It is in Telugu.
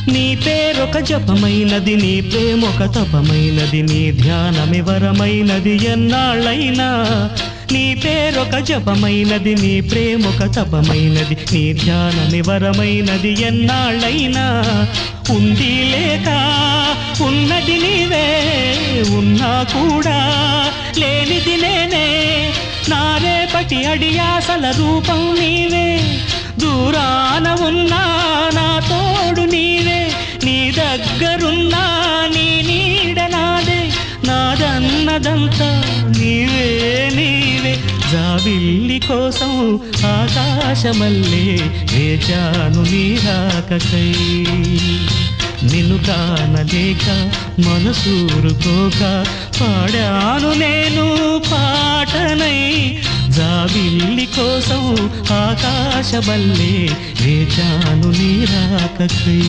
నీ పేరొక జపమైనది, నీ ప్రేమొక తపమైనది, నీ ధ్యానమి వరమైనది ఎన్నాళ్ళైనా. నీ పేరొక జపమైనది, నీ ప్రేమొక తపమైనది, నీ ధ్యానమి వరమైనది ఎన్నాళ్ళైనా. ఉంది లేక ఉన్నది నీవే, ఉన్నా కూడా లేనిది నేనే. నా రేపటి అడియాసల రూపం నీవే, దూరాన ఉన్నా నా తోడు నీవే. నీ దగ్గరున్నా నీ నీడ నాదే, నాదన్నదంతా నీవే నీవే. జాబిల్లి కోసం ఆకాశమల్లే వేచాను నీ రాకకై. నిన్ను కానలేక మనసూరుకోక పాడాను నేను పాటనై. జాబిల్లి కోసం ఆకాశమల్లే వేచాను నీ రాకకై.